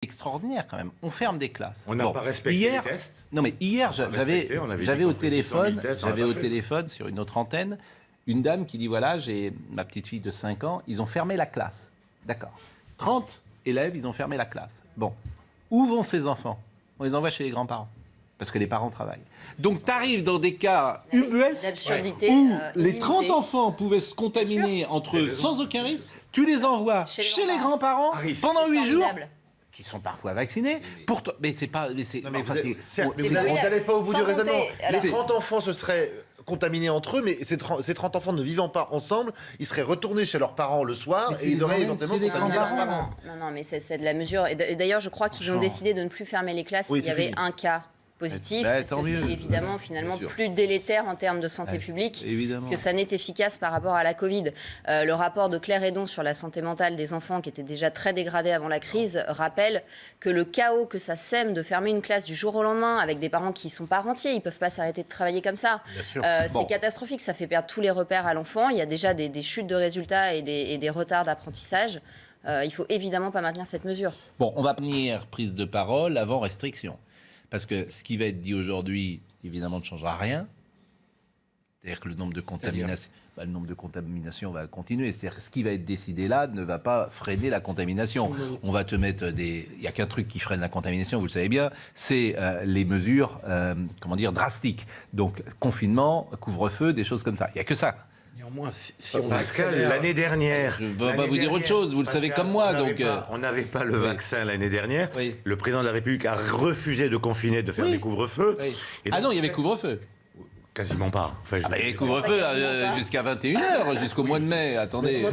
extraordinaire quand même. On ferme des classes. On n'a pas respecté les tests. Non mais hier, j'avais au téléphone sur une autre antenne une dame qui dit voilà, j'ai ma petite fille de 5 ans, ils ont fermé la classe. D'accord. 30 élèves, ils ont fermé la classe. Bon, où vont ces enfants? On les envoie chez les grands-parents parce que les parents travaillent. Donc tu arrives dans des cas ubuesques où les 30 enfants pouvaient se contaminer entre eux sans aucun risque. Tu les envoies chez les grands-parents pendant 8 jours. Qui sont parfois vaccinés. Pour toi, mais c'est pas. Mais vous n'allez pas au bout du raisonnement. Les 30 enfants se seraient contaminés entre eux, mais ces 30 enfants ne vivant pas ensemble, ils seraient retournés chez leurs parents le soir et ils auraient éventuellement contaminé leurs parents. Non, mais c'est de la mesure. Et d'ailleurs, je crois qu'ils ont décidé de ne plus fermer les classes s'il y avait un cas positif, parce que c'est évidemment finalement plus délétère en termes de santé publique que ça n'est efficace par rapport à la Covid. Le rapport de Claire Hédon sur la santé mentale des enfants, qui était déjà très dégradée avant la crise, rappelle que le chaos que ça sème de fermer une classe du jour au lendemain avec des parents qui ne sont pas rentiers, ils ne peuvent pas s'arrêter de travailler comme ça. C'est catastrophique, ça fait perdre tous les repères à l'enfant. Il y a déjà des chutes de résultats et des retards d'apprentissage. Il faut évidemment pas maintenir cette mesure. Bon, on va venir prise de parole avant restriction. Parce que ce qui va être dit aujourd'hui, évidemment, ne changera rien. C'est-à-dire que le nombre de contaminations va continuer. C'est-à-dire que ce qui va être décidé là ne va pas freiner la contamination. On va te mettre Il n'y a qu'un truc qui freine la contamination, vous le savez bien, c'est les mesures, drastiques. Donc, confinement, couvre-feu, des choses comme ça. Il n'y a que ça. Néanmoins, Pascal, l'année dernière... Je ne vais pas vous dire autre chose, vous le savez comme moi. On n'avait pas le vaccin l'année dernière. Oui. Le président de la République a refusé de confiner, de faire des couvre-feux. Oui. Non, il y avait couvre-feu. Quasiment pas. Enfin, il y avait couvre-feu jusqu'à 21h, jusqu'au mois de mai. Attendez.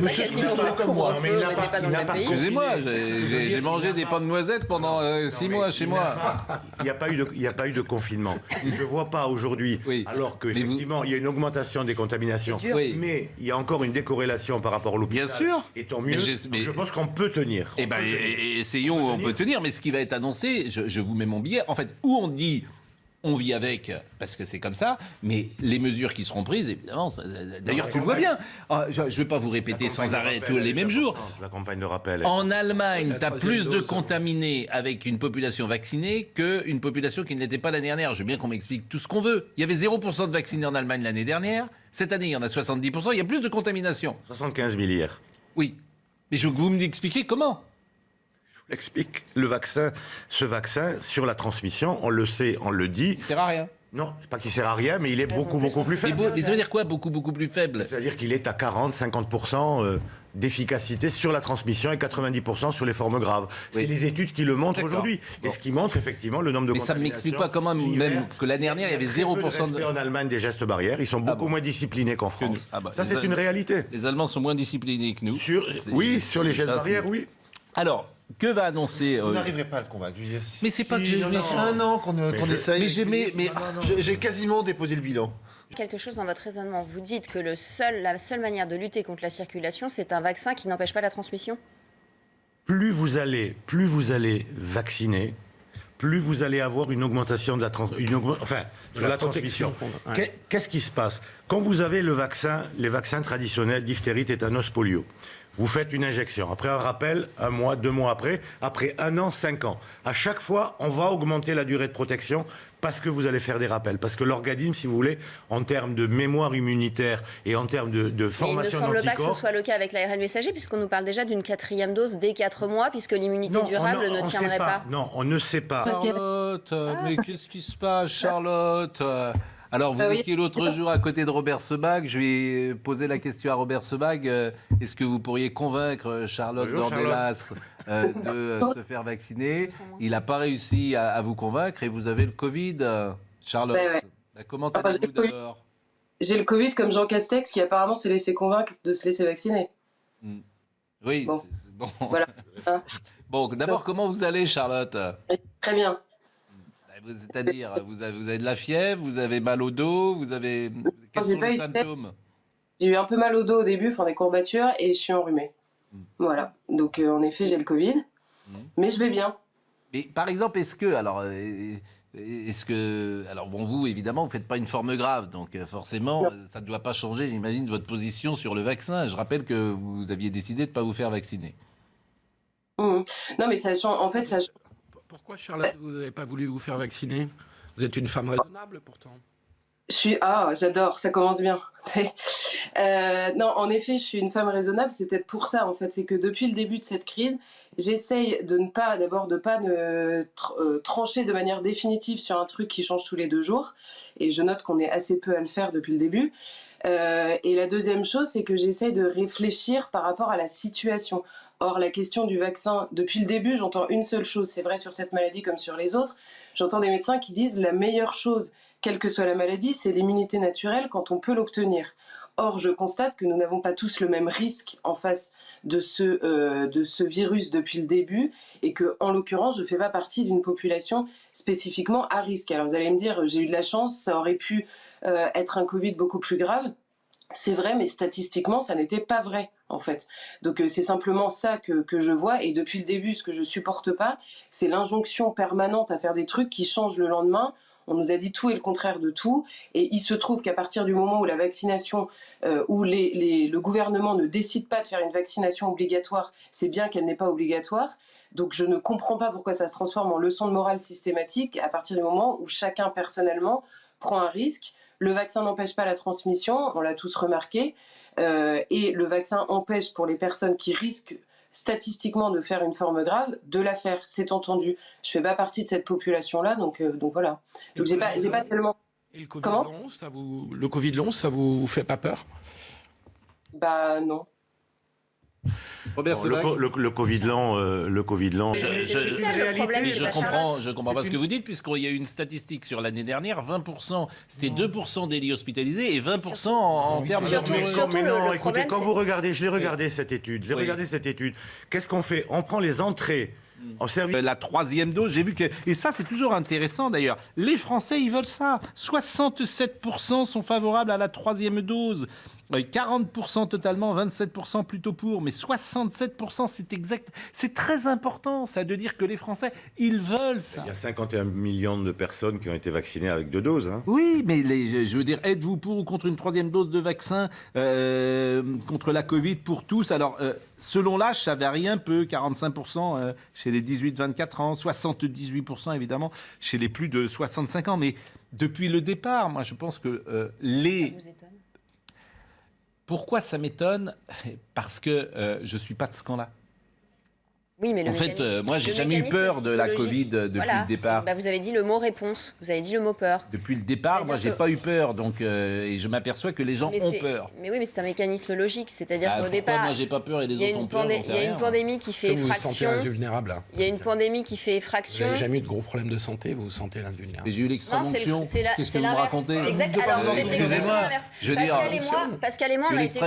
Excusez-moi, j'ai mangé des pains de noisettes pendant 6 mois chez moi. Il n'y a pas eu de confinement. Je ne vois pas aujourd'hui, alors qu'effectivement, il y a une augmentation des contaminations, mais il y a encore une décorrélation par rapport à l'hôpital. Bien sûr. Et tant mieux. Je pense qu'on peut tenir. Essayons, on peut tenir. Mais ce qui va être annoncé, je vous mets mon billet. En fait, où on dit... On vit avec, parce que c'est comme ça, mais les mesures qui seront prises, évidemment, d'ailleurs, tu le vois bien. Je ne vais pas vous répéter sans arrêt tous les mêmes jours. La campagne de rappel. En Allemagne, tu as plus de contaminés avec une population vaccinée qu'une population qui ne l'était pas l'année dernière. Je veux bien qu'on m'explique tout ce qu'on veut. Il y avait 0% de vaccinés en Allemagne l'année dernière. Cette année, il y en a 70%. Il y a plus de contamination. 75 000 hier. Oui. Mais je veux que vous m'expliquiez comment. Explique ce vaccin sur la transmission, on le sait, on le dit. Il ne sert à rien. Non, c'est pas qu'il sert à rien, mais il est beaucoup plus faible. Mais ça veut dire quoi, beaucoup plus faible? Ça veut dire qu'il est à 40-50% d'efficacité sur la transmission et 90% sur les formes graves. C'est les études qui le montrent aujourd'hui. Et ce qui montre effectivement le nombre de contaminations. Mais ça ne m'explique pas comment, même que l'année dernière, il y avait 0% de... en Allemagne des gestes barrières, ils sont beaucoup moins disciplinés qu'en France. Ça, c'est une réalité. Les Allemands sont moins disciplinés que nous. Sur les gestes barrières, oui. Alors, que va annoncer... Vous n'arriverez pas à le convaincre. Mais c'est pas que j'ai... Ça fait un an qu'on essaye. Mais j'ai quasiment déposé le bilan. Quelque chose dans votre raisonnement. Vous dites que la seule manière de lutter contre la circulation, c'est un vaccin qui n'empêche pas la transmission? Plus vous allez vacciner, plus vous allez avoir une augmentation de la transmission. Qu'est-ce qui se passe? Quand vous avez les vaccins traditionnels, diphtérie, tétanos, polio, vous faites une injection. Après un rappel, 1 mois, 2 mois après 1 an, 5 ans. À chaque fois, on va augmenter la durée de protection parce que vous allez faire des rappels. Parce que l'organisme, si vous voulez, en termes de mémoire immunitaire et en termes de formation d'anticorps... Il ne semble pas que ce soit le cas avec l'ARN messager, puisqu'on nous parle déjà d'une 4e dose dès 4 mois, puisque l'immunité durable ne tiendrait pas. Non, on ne sait pas. Charlotte, mais qu'est-ce qui se passe, Charlotte? Alors, vous étiez l'autre jour à côté de Robert Sebag. Je vais poser la question à Robert Sebag. Est-ce que vous pourriez convaitre Charlotte Dornelas de se faire vacciner? Il n'a pas réussi à vous convaincre et vous avez le Covid, Charlotte. Ouais. Comment allez-vous d'abord? J'ai le Covid comme Jean Castex qui apparemment s'est laissé convaincre de se laisser vacciner. Oui, bon. Voilà. Bon, d'abord, comment vous allez, Charlotte? Très bien. C'est-à-dire, vous avez de la fièvre, vous avez mal au dos, quels sont les symptômes? J'ai eu un peu mal au dos au début, des courbatures, et je suis enrhumée. Voilà. Donc, en effet, j'ai le Covid, mais je vais bien. Mais par exemple, alors vous, évidemment, vous ne faites pas une forme grave, donc forcément, ça ne doit pas changer, j'imagine, votre position sur le vaccin. Je rappelle que vous aviez décidé de ne pas vous faire vacciner. Non, mais en fait, ça... Pourquoi, Charlotte, vous n'avez pas voulu vous faire vacciner? Vous êtes une femme raisonnable, pourtant. J'adore, ça commence bien. Non, en effet, je suis une femme raisonnable, c'est peut-être pour ça, en fait. C'est que depuis le début de cette crise, j'essaye de ne pas trancher de manière définitive sur un truc qui change tous les 2 jours. Et je note qu'on est assez peu à le faire depuis le début. Et la deuxième chose, c'est que j'essaye de réfléchir par rapport à la situation. Or, la question du vaccin, depuis le début, j'entends une seule chose, c'est vrai sur cette maladie comme sur les autres, j'entends des médecins qui disent la meilleure chose, quelle que soit la maladie, c'est l'immunité naturelle quand on peut l'obtenir. Or, je constate que nous n'avons pas tous le même risque en face de ce virus depuis le début et que, en l'occurrence, je ne fais pas partie d'une population spécifiquement à risque. Alors, vous allez me dire, j'ai eu de la chance, ça aurait pu être un Covid beaucoup plus grave. C'est vrai, mais statistiquement, ça n'était pas vrai, en fait. Donc, c'est simplement ça que je vois. Et depuis le début, ce que je supporte pas, c'est l'injonction permanente à faire des trucs qui changent le lendemain. On nous a dit tout et le contraire de tout. Et il se trouve qu'à partir du moment où la vaccination, où le gouvernement ne décide pas de faire une vaccination obligatoire, c'est bien qu'elle n'est pas obligatoire. Donc, je ne comprends pas pourquoi ça se transforme en leçon de morale systématique à partir du moment où chacun, personnellement, prend un risque. Le vaccin n'empêche pas la transmission, on l'a tous remarqué, et le vaccin empêche pour les personnes qui risquent statistiquement de faire une forme grave, de la faire, c'est entendu. Je fais pas partie de cette population-là, donc voilà. Donc j'ai pas tellement... Et le Covid long, ça vous fait pas peur? Bah non. Robert, le Covid lent, je comprends pas ce que vous dites, puisqu'il y a eu une statistique sur l'année dernière, 20%, c'était 2% des lits hospitalisés et 20% en termes de... Mais non, écoutez, quand vous regardez, je l'ai regardé cette étude, qu'est-ce qu'on fait? On prend les entrées. La 3e dose, j'ai vu que... Et ça, c'est toujours intéressant d'ailleurs. Les Français, ils veulent ça. 67% sont favorables à la 3e dose. 40% totalement, 27% plutôt pour, mais 67% c'est exact. C'est très important, ça, de dire que les Français, ils veulent ça. Il y a 51 millions de personnes qui ont été vaccinées avec 2 doses. Hein. Oui, mais je veux dire, êtes-vous pour ou contre une 3e dose de vaccin contre la Covid pour tous? Alors, selon l'âge, ça varie un peu. 45% chez les 18-24 ans, 78% évidemment chez les plus de 65 ans. Mais depuis le départ, moi je pense que Ça vous étonne? Pourquoi ça m'étonne? Parce que je ne suis pas de ce camp-là. Oui, mais en fait, moi, j'ai jamais eu peur de la Covid depuis le départ. Bah, vous avez dit le mot réponse, vous avez dit le mot peur. Depuis le départ, moi, j'ai pas eu peur, donc et je m'aperçois que les gens ont peur. Mais oui, mais c'est un mécanisme logique, c'est-à-dire qu'au départ, moi, j'ai pas peur et les autres ont peur. Il y a une pandémie qui fait effraction. Vous vous sentez invulnérable. Il y a une pandémie qui fait effraction. Vous n'avez jamais eu de gros problèmes de santé, vous vous sentez invulnérable. J'ai eu l'extrême-onction. Qu'est-ce que vous me racontez? C'est exact. Alors, c'est exactement l'inverse. Pascal et moi, on a été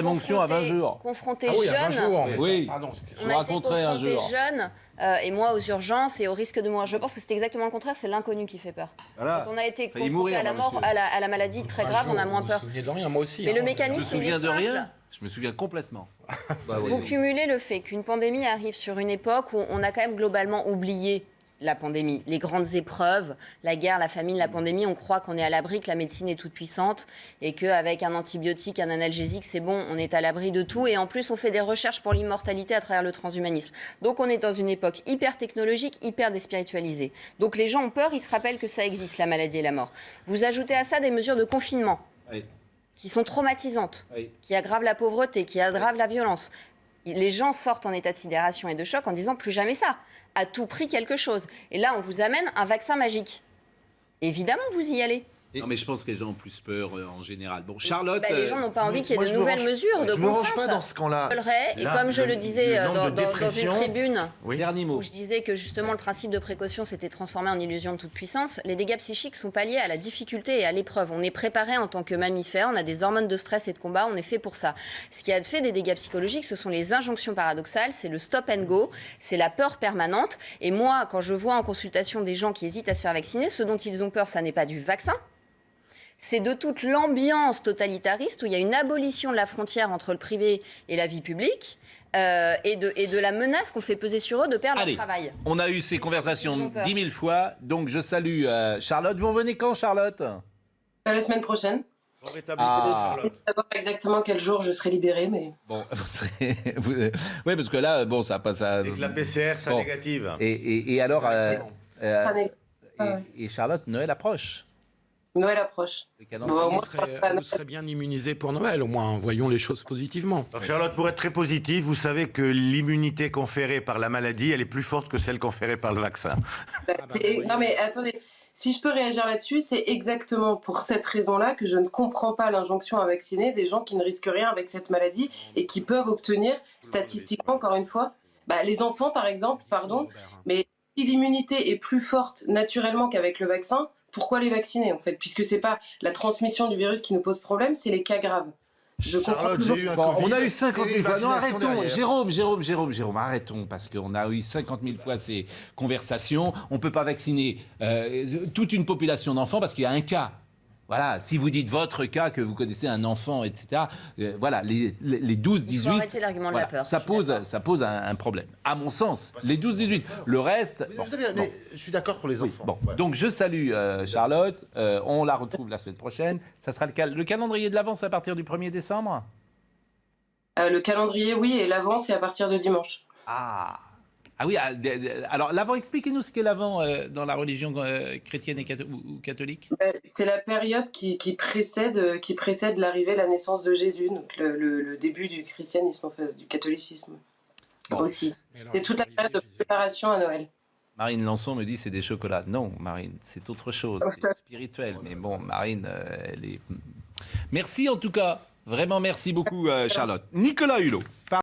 confrontés jeunes. Oui, je vous raconterai un jour. Et moi aux urgences et au risque de mourir. Je pense que c'est exactement le contraire, c'est l'inconnu qui fait peur. Voilà. Quand on a été confronté à la mort, à la maladie très grave, on a moins peur. Je me souviens de rien, moi aussi. Mais le mécanisme, il est simple. Je me souviens de rien. Je me souviens complètement. Vous cumulez le fait qu'une pandémie arrive sur une époque où on a quand même globalement oublié la pandémie, les grandes épreuves, la guerre, la famine, la pandémie, on croit qu'on est à l'abri, que la médecine est toute puissante et qu'avec un antibiotique, un analgésique, c'est bon, on est à l'abri de tout. Et en plus, on fait des recherches pour l'immortalité à travers le transhumanisme. Donc on est dans une époque hyper technologique, hyper déspiritualisée. Donc les gens ont peur, ils se rappellent que ça existe, la maladie et la mort. Vous ajoutez à ça des mesures de confinement qui sont traumatisantes, qui aggravent la pauvreté, qui aggravent la violence. Les gens sortent en état de sidération et de choc en disant plus jamais ça. À tout prix quelque chose. Et là, on vous amène un vaccin magique. Évidemment que vous y allez. Non, mais je pense que les gens ont plus peur en général. Bon, Charlotte... les gens n'ont pas envie qu'il y ait de nouvelles mesures de contraintes. Je me range pas dans ce camp-là. Et comme je le disais dans une tribune, dernier mot. où je disais que justement le principe de précaution s'était transformé en illusion de toute puissance, les dégâts psychiques sont pas liés à la difficulté et à l'épreuve. On est préparé en tant que mammifère, on a des hormones de stress et de combat, on est fait pour ça. Ce qui a fait des dégâts psychologiques, ce sont les injonctions paradoxales, c'est le stop and go, c'est la peur permanente. Et moi, quand je vois en consultation des gens qui hésitent à se faire vacciner, ce dont ils ont peur, ça n'est pas du vaccin. C'est de toute l'ambiance totalitariste où il y a une abolition de la frontière entre le privé et la vie publique et de la menace qu'on fait peser sur eux de perdre leur travail. On a eu ces conversations 10 000 fois, donc je salue Charlotte. Vous revenez quand, Charlotte? La semaine prochaine. Je vais savoir exactement quel jour je serai libérée, mais... Bon, oui, parce que là, bon, ça passe à... Avec la PCR, ça négative. Et alors... et Charlotte, Noël approche. Noël approche. Vous serez bien immunisé pour Noël, au moins. Voyons les choses positivement. Alors Charlotte, pour être très positive, vous savez que l'immunité conférée par la maladie, elle est plus forte que celle conférée par le vaccin. Non mais attendez, si je peux réagir là-dessus, c'est exactement pour cette raison-là que je ne comprends pas l'injonction à vacciner des gens qui ne risquent rien avec cette maladie et qui peuvent obtenir, statistiquement, encore une fois, les enfants par exemple, mais si l'immunité est plus forte naturellement qu'avec le vaccin, pourquoi les vacciner en fait? Puisque c'est pas la transmission du virus qui nous pose problème, c'est les cas graves. Je comprends toujours. On a eu 50 000 fois. Non, arrêtons. Jérôme, arrêtons. Parce qu'on a eu 50 000 fois ces conversations. On ne peut pas vacciner toute une population d'enfants parce qu'il y a un cas. Voilà, si vous dites votre cas, que vous connaissez un enfant, etc., voilà, les 12-18... Il faut arrêter l'argument de la peur. Ça pose un problème. À mon sens, les 12-18. Le reste... Mais je suis d'accord pour les enfants. Ouais. Donc je salue Charlotte. On la retrouve la semaine prochaine. Ça sera le calendrier de l'Avent, c'est à partir du 1er décembre Le calendrier, oui, et l'Avent, c'est à partir de dimanche. Ah oui, alors l'Avent, expliquez-nous ce qu'est l'Avent dans la religion chrétienne ou catholique. C'est la période qui précède l'arrivée, la naissance de Jésus, donc le début du christianisme, en fait, du catholicisme aussi. C'est toute la période de préparation à Noël. Marine Lançon me dit c'est des chocolats. Non, Marine, c'est autre chose, c'est spirituel. Mais bon, Marine, elle est... Merci en tout cas, vraiment merci beaucoup Charlotte. Nicolas Hulot.